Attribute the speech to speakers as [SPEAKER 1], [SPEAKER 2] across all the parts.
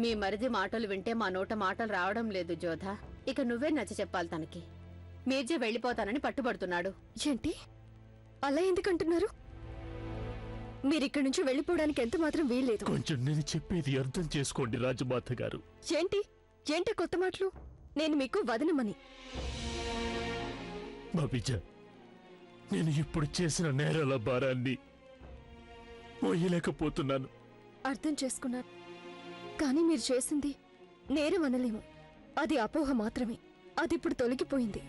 [SPEAKER 1] మీ మరిది మాటలు వింటే మా నోట మాటలు రావడం లేదు జోధ. ఇక నువ్వే నచ్చ చెప్పాలి తనకి. మీర్జా వెళ్ళిపోతానని పట్టుబడుతున్నాడు.
[SPEAKER 2] ఏంటి అలా ఎందుకంటున్నారు? మీరిక్కడి నుంచి వెళ్ళిపోవడానికి ఎంత మాత్రం వీల్లేదు.
[SPEAKER 3] కొంచెం నేను చెప్పేది అర్థం చేసుకోండి రాజమాత గారు.
[SPEAKER 2] ఏంటి కొత్త మాటలు? నేను మీకు వదనమని.
[SPEAKER 3] బాబీజా, నేను ఇప్పుడు చేసిన నేరాల భారాన్ని మోయలేకపోతున్నాను.
[SPEAKER 2] అర్థం చేసుకున్నాను, కానీ మీరు చేసింది నేరం అనలేము. అది అపోహ మాత్రమే. అది ఇప్పుడు తొలగిపోయింది.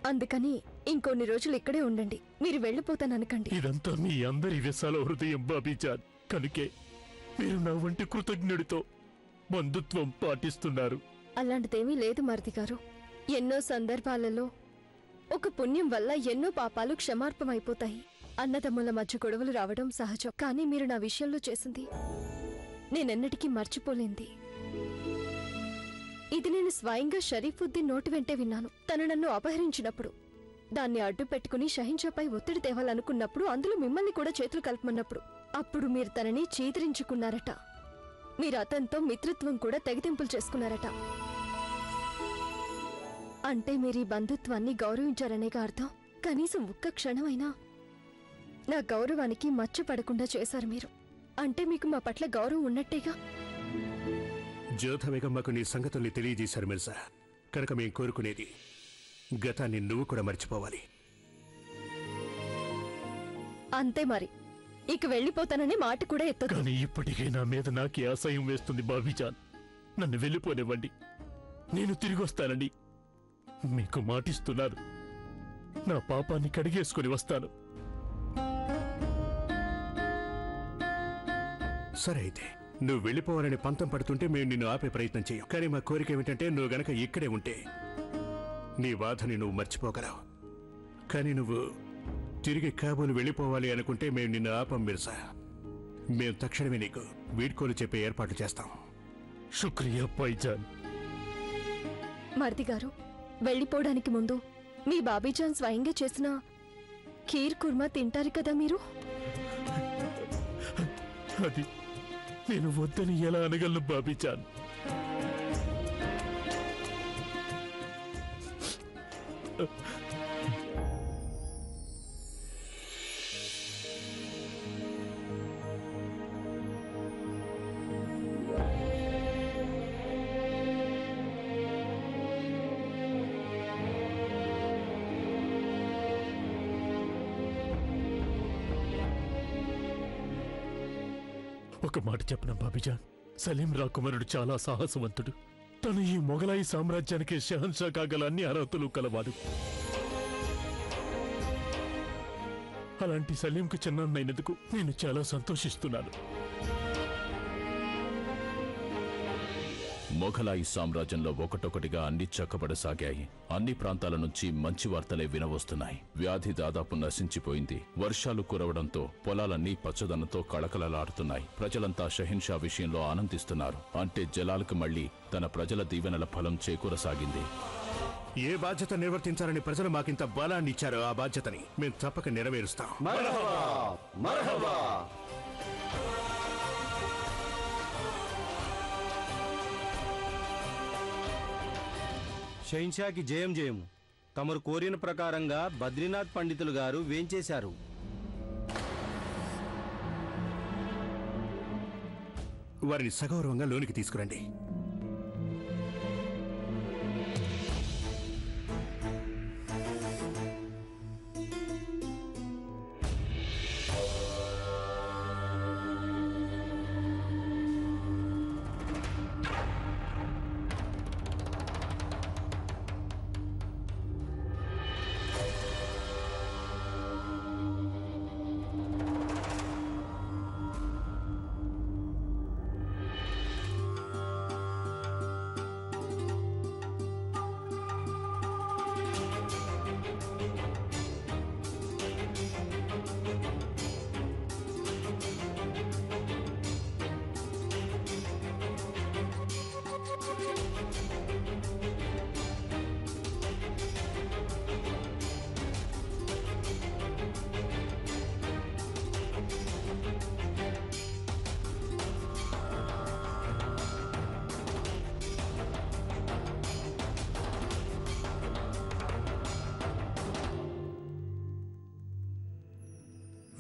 [SPEAKER 2] అందుకని ఇంకొన్ని రోజులు ఇక్కడే ఉండండి. మీరు వెళ్ళిపోతాననకండి.
[SPEAKER 3] ఇదంతా మీ అందరి విశాల హృదయం బాబీజాన్. కనుకే మీరు నా వంటి కృతజ్ఞుడితో బంధుత్వం పాటిస్తున్నారు.
[SPEAKER 2] అలాంటిదేమీ లేదు మరిది గారు. ఎన్నో సందర్భాలలో ఒక పుణ్యం వల్ల ఎన్నో పాపాలు క్షమార్పమైపోతాయి. అన్నదమ్ముల మధ్య గొడవలు రావడం సహజం. కానీ మీరు నా విషయంలో చేసింది నేనెన్నటికీ మర్చిపోలేంది. ఇది నేను స్వయంగా షరీఫుద్దీన్ నోటి వెంటే విన్నాను. తను నన్ను అపహరించినప్పుడు, దాన్ని అడ్డు పెట్టుకుని షహింషాపై ఒత్తిడి తేవాలనుకున్నప్పుడు, అందులో మిమ్మల్ని కూడా చేతులు కలపమన్నప్పుడు, అప్పుడు మీరు తనని చీదరించుకున్నారట. మీరు అతనితో మిత్రత్వం కూడా తెగతింపులు చేసుకున్నారట. అంటే మీరు ఈ బంధుత్వాన్ని గౌరవించారనేగా అర్థం. కనీసం ఒక్క క్షణమైనా నా గౌరవానికి మచ్చ పడకుండా చేశారు మీరు. అంటే మీకు మా పట్ల గౌరవం ఉన్నట్టేగా.
[SPEAKER 4] జోధ బేగమ్మకు నీ సంగతుల్ని తెలియజేశారు మిర్జా. కనుక మేం కోరుకునేది గతాన్ని నువ్వు కూడా మర్చిపోవాలి.
[SPEAKER 2] అంతే మరి. ఇక వెళ్ళిపోతానని మాట కూడా ఎత్తదు.
[SPEAKER 3] కానీ ఇప్పటికే నా మీద నాకే అసహ్యం వేస్తుంది బాబీజాన్. నన్ను వెళ్ళిపోనివ్వండి. నేను తిరిగొస్తానండి. మీకు మాటిస్తున్నాను. నా పాపాన్ని కడిగేసుకుని వస్తాను.
[SPEAKER 4] సరే, అయితే నువ్వు వెళ్ళిపోవాలని పంతం పడుతుంటే మేము నిన్ను ఆపే ప్రయత్నం చేయం. కానీ మా కోరిక ఏమిటంటే నువ్వు గనక ఇక్కడే ఉంటే నీ బాధని నువ్వు మర్చిపోగలవు. కానీ నువ్వు తిరిగి కాబోలు వెళ్ళిపోవాలి అనుకుంటే మేము నిన్ను ఆపం మిర్జా. మేము తక్షణమే నీకు వీడ్కోలు చెప్పే ఏర్పాట్లు చేస్తాం.
[SPEAKER 3] శుక్రియా పైజాన్.
[SPEAKER 2] మరిది గారు, వెళ్ళిపోవడానికి ముందు మీ బాబీజాన్ స్వయంగా చేసిన ఖీర్ కుర్మా తింటారు కదా మీరు?
[SPEAKER 3] అది నేను వద్దని ఎలా అనగలను బాబీజాన్? ఒక మాట చెప్పనా బాబీజాన్? సలీం రాకుమారుడు చాలా సాహసవంతుడు. తను ఈ మొఘలాయి సామ్రాజ్యానికి షహన్షా కాగల అన్ని అర్హతలు కలవాడు. అలాంటి సలీంకు చిన్నైనందుకు నేను చాలా సంతోషిస్తున్నాను.
[SPEAKER 5] మొఘలాయి సామ్రాజ్యంలో ఒకటొకటిగా అన్ని చక్కబడసాగాయి. అన్ని ప్రాంతాల నుంచి మంచి వార్తలే వినవస్తున్నాయి. వ్యాధి దాదాపు నశించిపోయింది. వర్షాలు కురవడంతో పొలాలన్నీ పచ్చదనంతో కళకళలాడుతున్నాయి. ప్రజలంతా షహిన్షా విషయంలో ఆనందిస్తున్నారు. అంటే జలాల్కు మళ్లీ తన ప్రజల దీవెనల ఫలం చేకూరసాగింది.
[SPEAKER 4] ఏ బాధ్యత నిర్వర్తించాలని ప్రజలు మాకింత బలాన్ని ఇచ్చారో ఆ బాధ్యతని మేము తప్పక నెరవేరుస్తాం.
[SPEAKER 6] షహిన్షాకి జయం జయము. తమరు కోరిన ప్రకారంగా బద్రీనాథ్ పండితులు గారు వేంచేశారు.
[SPEAKER 4] వారిని సగౌరవంగా లోనికి తీసుకురండి.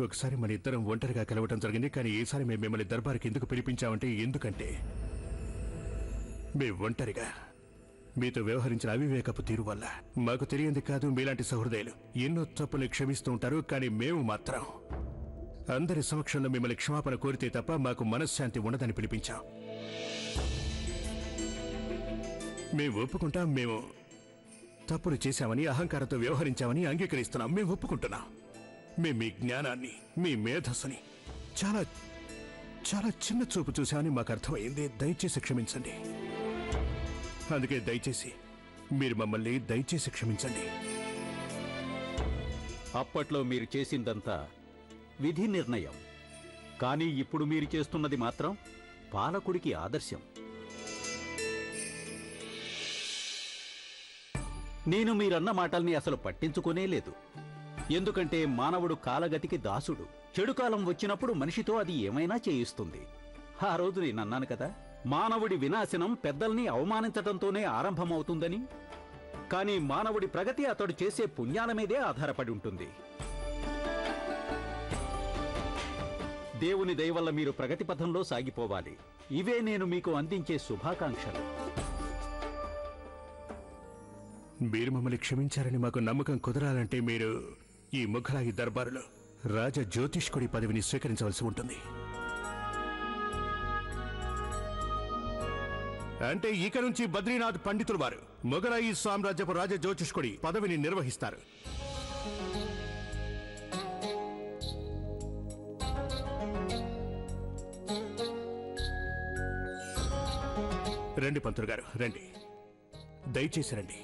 [SPEAKER 4] ఒకసారి మన ఇద్దరం ఒంటరిగా కలవటం జరిగింది, కానీ ఈసారి మేము మిమ్మల్ని దర్బార్కి ఎందుకు పిలిపించామంటే ఎందుకంటే మేము ఒంటరిగా మీతో వ్యవహరించిన అవివేకపు తీరు వల్ల మాకు తెలియంది కాదు, మీలాంటి సహృదయులు ఎన్నో తప్పులు క్షమిస్తూ ఉంటారు, కానీ మేము మాత్రం అందరి సమక్షంలో మిమ్మల్ని క్షమాపణ కోరితే తప్ప మాకు మనశ్శాంతి ఉండదని పిలిపించాం. మేము ఒప్పుకుంటాం, మేము తప్పులు చేశామని, అహంకారంతో వ్యవహరించామని అంగీకరిస్తున్నాం. మేము ఒప్పుకుంటున్నాం. మేము మీ జ్ఞానాన్ని, మీ మేధస్సుని చాలా చాలా చిన్న చూపు చూశామని మాకు అర్థమైంది. దయచేసి క్షమించండి. అందుకే దయచేసి మీరు మమ్మల్ని దయచేసి క్షమించండి.
[SPEAKER 7] అప్పట్లో మీరు చేసిందంతా విధి నిర్ణయం, కానీ ఇప్పుడు మీరు చేస్తున్నది మాత్రం పాలకుడికి ఆదర్శం. నేను మీరన్న మాటల్ని అసలు పట్టించుకోనే లేదు. ఎందుకంటే మానవుడు కాలగతికి దాసుడు. చెడు కాలం వచ్చినప్పుడు మనిషితో అది ఏమైనా చేయిస్తుంది. ఆ రోజు నేనన్నాను కదా, మానవుడి వినాశనం పెద్దల్ని అవమానించటంతోనే ఆరంభమవుతుందని. కానీ మానవుడి ప్రగతి అతడు చేసే పుణ్యాల మీదే ఆధారపడి ఉంటుంది. దేవుని దయ వల్ల మీరు ప్రగతి పథంలో సాగిపోవాలి. ఇవే నేను మీకు అందించే శుభాకాంక్షలు.
[SPEAKER 4] మీరు మమ్మల్ని క్షమించారని మాకు నమ్మకం కుదరాలంటే మీరు ఈ ముఘలాయి దర్బారులో రాజ జ్యోతిష్కుడి పదవిని స్వీకరించవలసి ఉంటుంది. అంటే ఇక నుంచి బద్రీనాథ్ పండితులు వారు మొఘలాయి సామ్రాజ్యపు రాజ జ్యోతిష్కుడి పదవిని నిర్వహిస్తారు. రండి పంతులు గారు, రండి, దయచేసి రండి.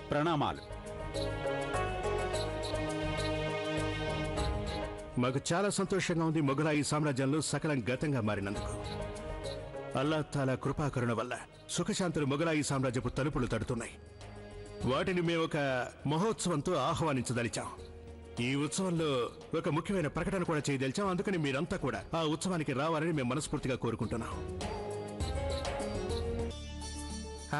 [SPEAKER 7] ప్రణామాలు.
[SPEAKER 4] మాకు చాలా సంతోషంగా ఉంది మొఘలాయి సామ్రాజ్యంలో సకలం గతంగా మారినందుకు. అల్లా తాలా కృపాకరుణ వల్ల సుఖశాంతులు మొఘలాయి సామ్రాజ్యపు తలుపులు తడుతున్నాయి. వాటిని మేము ఒక మహోత్సవంతో ఆహ్వానించదలిచాం. ఈ ఉత్సవంలో ఒక ముఖ్యమైన ప్రకటన కూడా చేయదలిచాం. అందుకని మీరంతా కూడా ఆ ఉత్సవానికి రావాలని మేము మనస్ఫూర్తిగా కోరుకుంటున్నాం.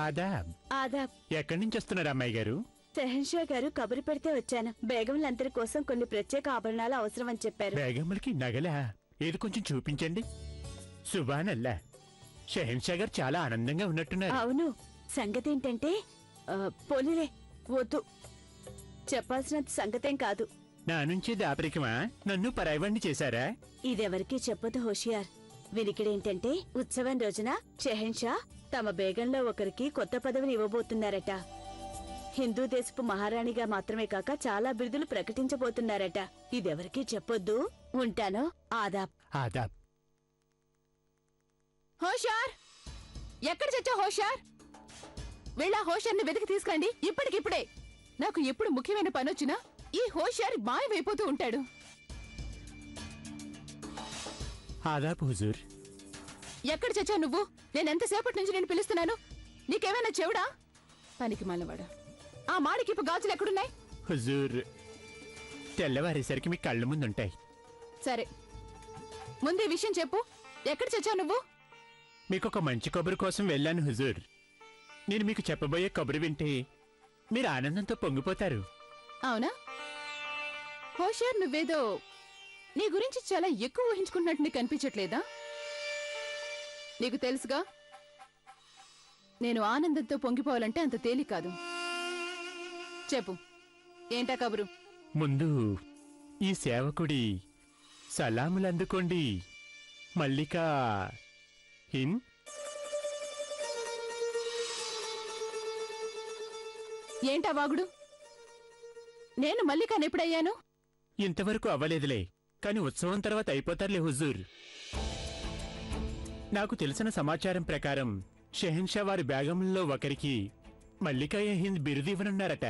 [SPEAKER 3] ఆదాబ్.
[SPEAKER 8] ఆదాబ్.
[SPEAKER 3] ఎక్కడి నుంచి వస్తున్నారు అమ్మాయి గారు?
[SPEAKER 8] షెహన్షా గారు కబురు పెడితే వచ్చాను. బేగంలందరి కోసం కొన్ని ప్రత్యేక ఆభరణాలు అవసరమని చెప్పారు.
[SPEAKER 3] బేగమ్మలకి నగలా? ఏది కొంచెం చూపించండి. సుబానల్లా, షెహన్షా గారు చాలా ఆనందంగా ఉన్నట్టున్నారు.
[SPEAKER 8] అవును, సంగతి ఏంటంటే పోలీలే, వద్దు, చెప్పాల్సినంత సంగతేం కాదు.
[SPEAKER 3] నా నుంచి దాపరికమా? నన్ను పరాయివాణ్ణి చేశారా?
[SPEAKER 8] ఇదెవరికీ చెప్పదు హోషియార్. వినికిడేంటంటే ఉత్సవం రోజున షెహన్షా తమ బేగంలో ఒకరికి కొత్త పదవిని ఇవ్వబోతున్నారట. హిందూ దేశపు మహారాణిగా మాత్రమే కాక చాలా బిరుదులు ప్రకటించబోతున్నారట. ఇదెవరికీ చెప్పొద్దు. ఉంటాను. ఆదాబ్.
[SPEAKER 3] ఆదాబ్.
[SPEAKER 1] హోషార్, ఎక్కడ చచ్చావు హోషార్? వెళ్ళా హోషార్ని వెతికి తీసుకురండి ఇప్పటికిప్పుడే. నాకు ఎప్పుడు ముఖ్యమైన పనొచ్చినా ఈ హోషార్ మాయమైపోతూ ఉంటాడు.
[SPEAKER 3] ఆదాబ్ హుజూర్.
[SPEAKER 1] ఎక్కడ చచ్చావు నువ్వు? నేనెంతసేపటి నుంచి నేను పిలుస్తున్నాను. నీకేమైనా చెవుడా? పనికి మాలవాడా. ఆ మాడికిప్పు గాజులు ఎక్కడున్నాయి?
[SPEAKER 3] హుజూర్, తెల్లవారేసరికి మీ కళ్ళ ముందుంటాయి.
[SPEAKER 1] సరే, ముందే విషయం చెప్పు. ఎక్కడ చచ్చావు నువ్వు?
[SPEAKER 3] మీకొక మంచి కబురు కోసం వెళ్ళాను హుజూర్. నేను మీకు చెప్పబోయే కబురు వింటే మీరు ఆనందంతో పొంగిపోతారు.
[SPEAKER 1] అవునా? హోషార్, నువ్వేదో నీ గురించి చాలా ఎక్కువ ఊహించుకుంటున్నట్టు నీకు కనిపించట్లేదా? నీకు తెలుసుగా, నేను ఆనందంతో పొంగిపోవాలంటే అంత తేలిక కాదు. చెప్పు, ఏంటా కబురు?
[SPEAKER 3] ముందు ఈ సేవకుడి సలాములందుకోండి. మల్లికా హిన్.
[SPEAKER 1] ఏంటా వాగుడు? నేను మల్లికాని ఎప్పుడయ్యాను?
[SPEAKER 3] ఇంతవరకు అవ్వలేదులే, కాని ఉత్సవం తర్వాత అయిపోతారులే హుజూర్. నాకు తెలిసిన సమాచారం ప్రకారం షెహన్షా వారి బేగంలో ఒకరికి మల్లికా హింద్ బిరుదు ఇవ్వనున్నారట.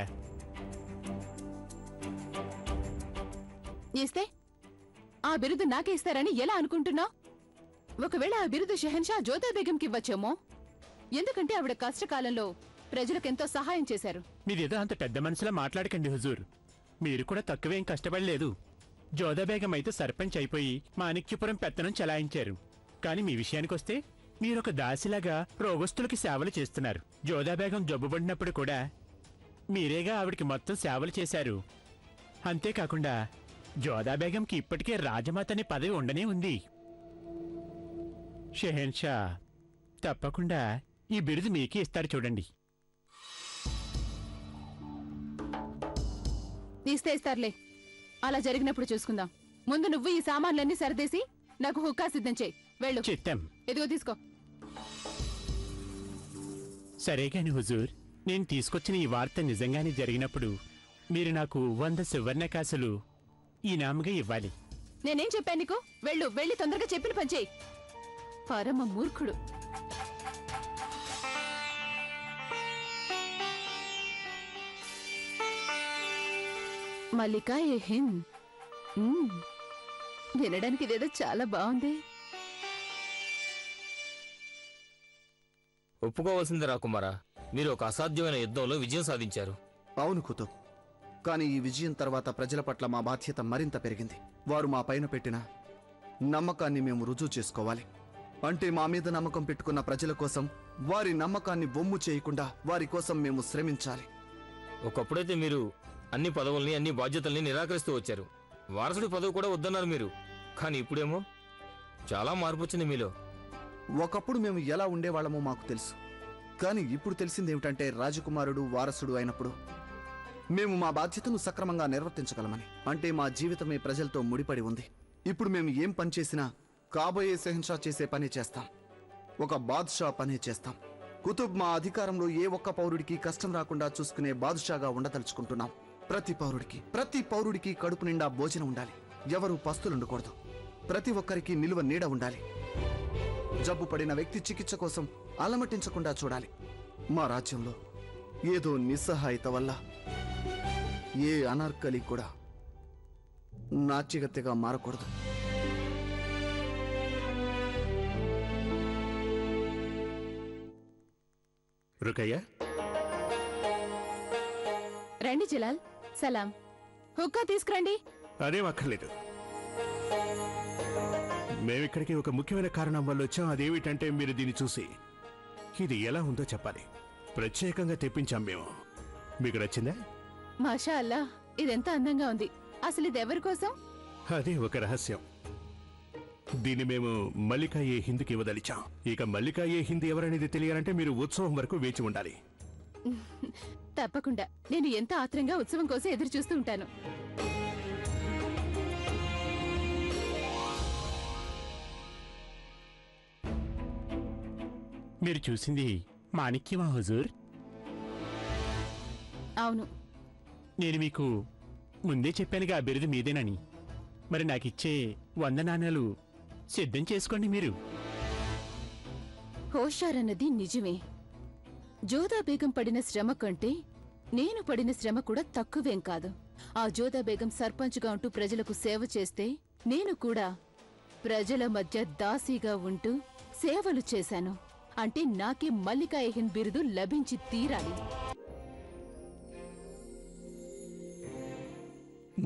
[SPEAKER 1] ఇస్తే ఆ బిరుదు నాకే ఇస్తారని ఎలా అనుకుంటున్నావు? ఒకవేళ ఆ బిరుదు షెహన్షా జ్యోతి బేగంకి ఇవ్వచ్చేమో. ఎందుకంటే ఆవిడ కష్టకాలంలో ప్రజలకెంతో సహాయం చేశారు.
[SPEAKER 3] మీరేదో అంత పెద్ద మనసులా మాట్లాడకండి హుజూర్. మీరు కూడా తక్కువేం కష్టపడలేదు. జోదా బేగం అయితే సర్పంచ్ అయిపోయి మాణిక్యపురం పెత్తనం చలాయించారు. కాని మీ విషయానికొస్తే మీరొక దాసిలాగా రోగస్తులకి సేవలు చేస్తున్నారు. జోధాబేగం జబ్బుపడినప్పుడు కూడా మీరేగా ఆవిడికి మొత్తం సేవలు చేశారు. అంతేకాకుండా జోధాబేగంకి ఇప్పటికే రాజమాత అనే పదవి ఉండనే ఉంది. షెహెన్షా తప్పకుండా ఈ బిరుదు మీకే ఇస్తారు చూడండి.
[SPEAKER 1] ఇస్తారులే, అలా జరిగినప్పుడు చూసుకుందాం. ముందు నువ్వు ఈ సామాన్లన్నీ సరిదేసి నాకు హుక్కా సిద్ధం చేయి. వెళ్ళు.
[SPEAKER 3] చిత్తం.
[SPEAKER 1] ఇదిగో తీసుకో.
[SPEAKER 3] సరే కాని హుజూర్, నేను తీసుకొచ్చిన ఈ వార్త నిజంగానే జరిగినప్పుడు మీరు నాకు 100 సువర్ణకాసులు ఈనాముగా ఇవ్వాలి.
[SPEAKER 1] నేనేం చెప్పాను నీకు? వెళ్ళు, వెళ్ళి తొందరగా చెప్పిన పని చేయి. పరమ మూర్ఖుడు. మల్లికా ఏ హింద్. వినడానికి ఇదేదో చాలా బాగుంది.
[SPEAKER 9] ఒప్పుకోవాల్సింది రాకుమారా, మీరు ఒక అసాధ్యమైన యుద్ధంలో విజయం సాధించారు.
[SPEAKER 10] అవును కుతుబ్, కానీ ఈ విజయం తర్వాత ప్రజల పట్ల మా బాధ్యత మరింత పెరిగింది. వారు మా పైన పెట్టిన నమ్మకాన్ని మేము రుజువు చేసుకోవాలి. అంటే మా మీద నమ్మకం పెట్టుకున్న ప్రజల కోసం వారి నమ్మకాన్ని బొమ్ము చేయకుండా వారి కోసం మేము శ్రమించాలి.
[SPEAKER 9] ఒకప్పుడైతే మీరు అన్ని పదవుల్ని అన్ని బాధ్యతల్ని నిరాకరిస్తూ వచ్చారు. వారసుడి పదవి కూడా వద్దన్నారు మీరు. కానీ ఇప్పుడేమో చాలా మార్పు వచ్చింది మీలో.
[SPEAKER 10] ఒకప్పుడు మేము ఎలా ఉండేవాళ్ళమో మాకు తెలుసు. కానీ ఇప్పుడు తెలిసిందేమిటంటే రాజకుమారుడు వారసుడు అయినప్పుడు మేము మా బాధ్యతను సక్రమంగా నిర్వర్తించగలమని. అంటే మా జీవితమే ప్రజలతో ముడిపడి ఉంది. ఇప్పుడు మేము ఏం పని చేసినా కాబోయే షెహన్షా చేసే పని చేస్తాం. ఒక బాద్షా పని చేస్తాం. కుతుబ్, మా అధికారంలో ఏ ఒక్క పౌరుడికి కష్టం రాకుండా చూసుకునే బాద్షాగా ఉండదలుచుకుంటున్నాం. ప్రతి పౌరుడికి కడుపు నిండా భోజనం ఉండాలి. ఎవరూ పస్తులుండకూడదు. ప్రతి ఒక్కరికి నిలువ నీడ ఉండాలి. జబ్బు పడిన వ్యక్తి చికిత్స కోసం అలమటించకుండా చూడాలి. మా రాజ్యంలో ఏదో నిస్సహాయత వల్ల ఏ అనార్కలి కూడా నాచిగత్తెగా మారకూడదు.
[SPEAKER 4] రుకయ్య,
[SPEAKER 1] రండి జలాల్. సలాం. హుక్కా తీసుకురండి.
[SPEAKER 4] అదేం అక్కర్లేదు. మేమిక్కడికి ఒక ముఖ్యమైన కారణం వల్ల వచ్చాం. అదేమిటంటే మీరు దీన్ని చూసి ఇది ఎలా ఉందో చెప్పాలి. ప్రత్యేకంగా తెప్పించాం మేము. మీకు నచ్చిందా?
[SPEAKER 1] మాషా అల్లా, ఇదెంత అందంగా ఉంది. అసలు ఇది ఎవరి కోసం?
[SPEAKER 4] అదే ఒక రహస్యం. దీన్ని మేము మల్లికా ఏ హిందీకి ఇవ్వదలిచాం. ఇక మల్లికా ఏ హిందీ ఎవరనేది తెలియాలంటే మీరు ఉత్సవం వరకు వేచి ఉండాలి.
[SPEAKER 1] తప్పకుండా. నేను ఎంత ఆత్రంగా ఉత్సవం కోసం ఎదురు చూస్తూ ఉంటాను.
[SPEAKER 3] మీరు చూసింది మాణిక్యమా హుజూర్?
[SPEAKER 1] అవును.
[SPEAKER 3] నేను మీకు ముందే చెప్పానుగా ఆ బిరుదు మీదేనని. మరి నాకిచ్చే 100 నాణేలు సిద్ధం చేసుకోండి మీరు.
[SPEAKER 1] హోషార్ అన్నది నిజమే. జోదా బేగం పడిన శ్రమ కంటే నేను పడిన శ్రమ కూడా తక్కువేం కాదు. ఆ జోదా బేగం సర్పంచ్గా ఉంటూ ప్రజలకు సేవ చేస్తే నేను కూడా ప్రజల మధ్య దాసీగా ఉంటూ సేవలు చేశాను. అంటే నాకే మల్లికా ఎహిన్ బిరుదు లభించి తీరాలి.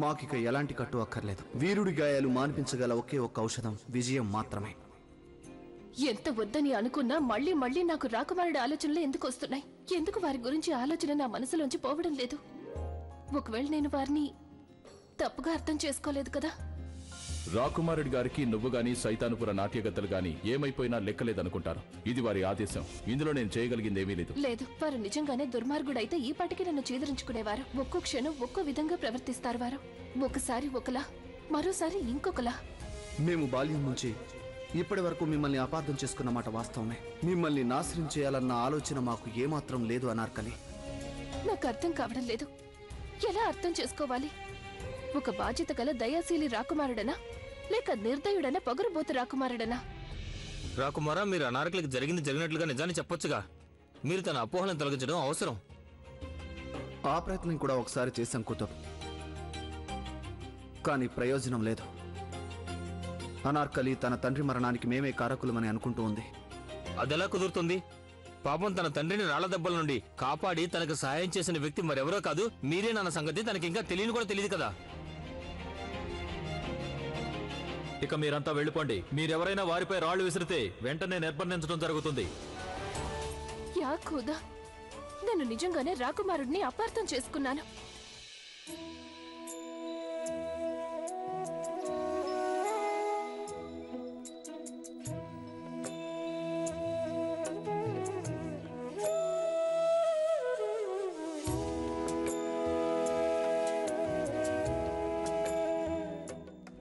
[SPEAKER 10] మాకిక ఎలాంటి కట్టు అక్కర్లేదు. వీరుడి గాయాలు మాన్పించగల ఒకే ఒక్క ఔషధం విజయం మాత్రమే.
[SPEAKER 2] ఎంత వద్దని అనుకున్నా మళ్ళీ మళ్ళీ నాకు రాకుమారుడి ఆలోచనలు ఎందుకు వస్తున్నాయి? ఎందుకు వారి గురించి ఆలోచన నా మనసులోంచి పోవడం లేదు? ఒకవేళ నేను వారిని తప్పుగా అర్థం చేసుకోలేదు కదా?
[SPEAKER 5] రాకుమారుడి గారికి నువ్వు గాని సైతానుపుర నాట్యగత్తలు గాని ఏమైపోయినా లెక్కలేదనుకుంటారు. ఇది వారి ఆదేశం. ఇందులో నేను చేయగలిగిందేమీ లేదు.
[SPEAKER 2] లేదు, వారు నిజంగానే దుర్మార్గుడైతే ఈ పాటికి నన్ను చీదరించుకునేవారు. ఒక్కో క్షణం ఒక్కో విధంగా ప్రవర్తిస్తారు వారు. ఒకసారి ఒకలా, మరోసారి ఇంకొకలా.
[SPEAKER 10] మేము బాల్యం నుంచి ఇప్పటి వరకు మిమ్మల్ని అపార్థం చేసుకున్న మాట వాస్తవమే. మిమ్మల్ని నాశనం చేయాలన్న ఆలోచన మాకు ఏమాత్రం లేదు అనార్కలి.
[SPEAKER 2] నాకు అర్థం కావడం లేదు. ఎలా అర్థం చేసుకోవాలి? ఒక బాధ్యత గల దయాశీలి రాకుమారుడనా, లేక నిర్దయుడన పొగరుబోతు రాకుమారుడనా?
[SPEAKER 9] రాకుమారా, మీరు అనార్కలికి జరిగినట్లుగా నిజాన్ని చెప్పొచ్చుగా. మీరు తన అపోహలను తొలగించడం అవసరం.
[SPEAKER 10] ఆ ప్రయత్నం కూడా ఒకసారి చేశాం కుతుబ్, కానీ ప్రయోజనం లేదు. అనార్కలి తన తండ్రి మరణానికి మేమే కారకులమని అనుకుంటూ ఉంది.
[SPEAKER 9] అదెలా కుదురుతుంది? పాపం తన తండ్రిని రాళ్ల దెబ్బల నుండి కాపాడి తనకు సహాయం చేసిన వ్యక్తి మరెవరో కాదు, మీరేనన్న సంగతి తనకి ఇంకా తెలియని కూడా తెలియదు కదా.
[SPEAKER 11] ఇక మీరంతా వెళ్ళిపోండి. మీరెవరైనా వారిపై రాళ్లు విసిరితే వెంటనే నిర్బంధించడం జరుగుతుంది.
[SPEAKER 2] యా ఖుదా, నేను నిజంగానే రాకుమారుడిని అపార్థం చేసుకున్నాను.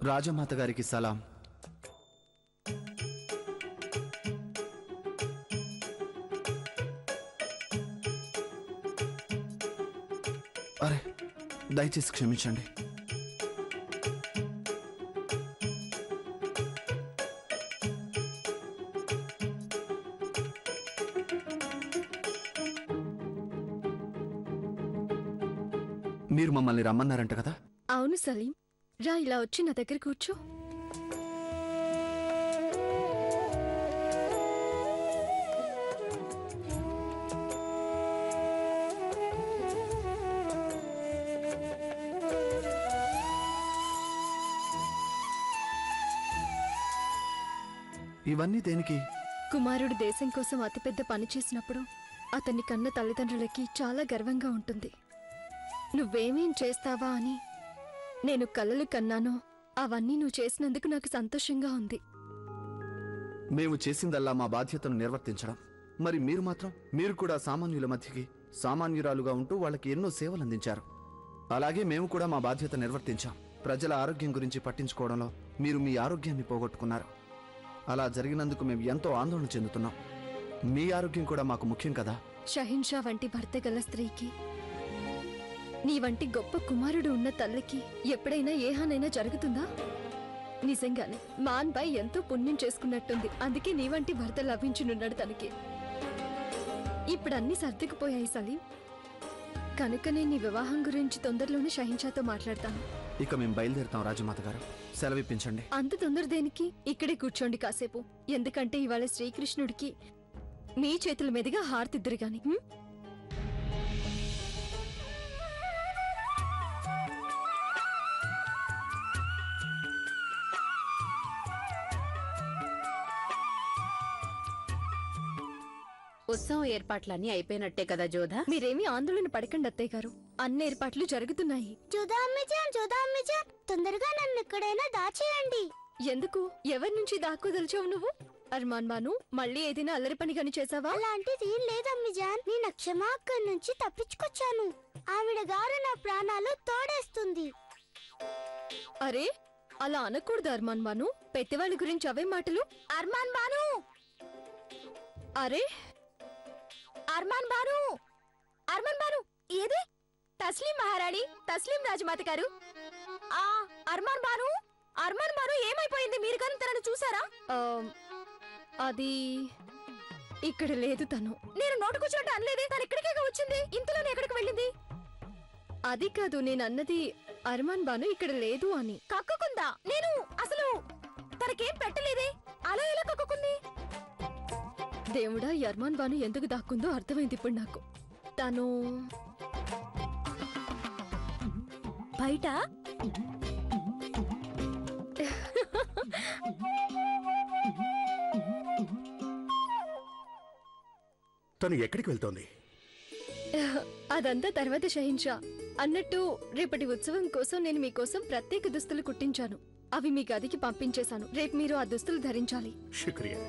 [SPEAKER 10] రాజమాత గారికి సలాం. అరే, దయచేసి క్షమించండి. మీరు మమ్మల్ని రమ్మన్నారంట కదా?
[SPEAKER 2] అవును సలీం, రా ఇలా వచ్చి నా దగ్గర కూర్చో.
[SPEAKER 10] ఇవన్నీ దేనికి?
[SPEAKER 2] కుమారుడు దేశం కోసం అతిపెద్ద పని చేసినప్పుడు అతన్ని కన్న తల్లిదండ్రులకి చాలా గర్వంగా ఉంటుంది. నువ్వేమేం చేస్తావా అని నేను కలలు కన్నానో అవన్నీ నువ్వు చేసినందుకు నాకు సంతోషంగా ఉంది.
[SPEAKER 10] మేము చేసిందల్లా మా బాధ్యతను నిర్వర్తించడం. మరి మీరు మాత్రం, మీరు కూడా సామాన్యుల మధ్యకి సామాన్యురాలుగా ఉంటూ వాళ్ళకి ఎన్నో సేవలు అందించారు. అలాగే మేము కూడా మా బాధ్యత నిర్వర్తించాం. ప్రజల ఆరోగ్యం గురించి పట్టించుకోవడంలో మీరు మీ ఆరోగ్యాన్ని పోగొట్టుకున్నారు. అలా జరిగినందుకు మేము ఎంతో ఆందోళన చెందుతున్నాం. మీ ఆరోగ్యం కూడా మాకు ముఖ్యం కదా.
[SPEAKER 2] షహిన్షా వంటి భర్త గల స్త్రీకి, నీ వంటి గొప్ప కుమారుడు ఉన్న తల్లికి ఎప్పుడైనా ఏ హానైనా జరుగుతుందా? నిజంగానే మాన్ బాయ్ ఎంతో పుణ్యం చేసుకున్నట్టుంది. అందుకే నీ వంటి భర్త లభించునున్నాడు తనకి. ఇప్పుడు అన్నీ సర్దుకుపోయాయి సలీం. కనుక నేను నీ వివాహం గురించి తొందరలోనే షహిన్షాతో మాట్లాడతాను.
[SPEAKER 10] ఇక మేము బయలుదేరుతాం రాజమాత గారు. సెలవిప్పించండి.
[SPEAKER 2] అంత తొందర దేనికి? ఇక్కడే కూర్చోండి కాసేపు. ఎందుకంటే ఇవాళ శ్రీకృష్ణుడికి మీ చేతుల మీదుగా హారతిద్దురు గాని.
[SPEAKER 1] ఉత్సవం ఏర్పాట్లన్నీ అయిపోయినట్టే కదా జోధా?
[SPEAKER 2] మీరేమీ ఆందోళన పడకండి అత్తయ్య గారు, అన్ని ఏర్పాట్లు జరుగుతున్నాయి.
[SPEAKER 12] తొందరగా నన్ను ఎక్కడైనా దాచేయండి.
[SPEAKER 2] ఎందుకు? ఎవరి నుంచి దాక్కోదలిచావు నువ్వు? అర్మాన్ బాను, మళ్ళీ ఏదైనా అల్లరి పని గాని చేసావా?
[SPEAKER 12] అలాంటిది ఏం లేదు అమ్మిజాన్. నేను అక్షమా అక్కడి నుంచి తప్పించుకొచ్చాను. ఆవిడ గారు నా ప్రాణాలు తోడేస్తుంది.
[SPEAKER 2] అరే, అలా అనకూడదు అర్మాన్ బాను. పెద్దవాళ్ళ గురించి అవే మాటలు.
[SPEAKER 12] అర్మాన్ బాను,
[SPEAKER 2] అరే
[SPEAKER 12] అర్మాన్ బాను, అర్మాన్ బాను, ఏది? తస్లీం మహారాణి, తస్లీం రాజమాత గారు. అర్మాన్ బాను, అర్మాన్ బాను ఏమైపోయింది? మీరు కానీ తనను చూసారా?
[SPEAKER 2] అది ఇక్కడ లేదు. తను
[SPEAKER 12] నేను నోటుకొచ్చినట్టు అనలేదే. తను ఇక్కడికే వచ్చింది. ఇంతలోనే ఎక్కడికి వెళ్ళింది?
[SPEAKER 2] అది కాదు, నేను అన్నది అర్మాన్ బాను ఇక్కడ లేదు అని.
[SPEAKER 12] కక్కుకుందా? నేను అసలు తనకేం పెట్టలేదే. అలా ఎలా కక్కుకుంది?
[SPEAKER 2] దేవుడా, ఈ అర్మాన్ బాను ఎందుకు దాక్కుందో అర్థమైంది ఇప్పుడు నాకు. తను
[SPEAKER 12] బయట
[SPEAKER 4] తను ఎక్కడికి వెళ్తోంది?
[SPEAKER 2] అదంతా తర్వాత షహిన్షా. అన్నట్టు రేపటి ఉత్సవం కోసం నేను మీకోసం ప్రత్యేక దుస్తులు కుట్టించాను. అవి మీ గదికి పంపించేశాను. రేపు మీరు ఆ దుస్తులు ధరించాలి.
[SPEAKER 4] శుక్రియా.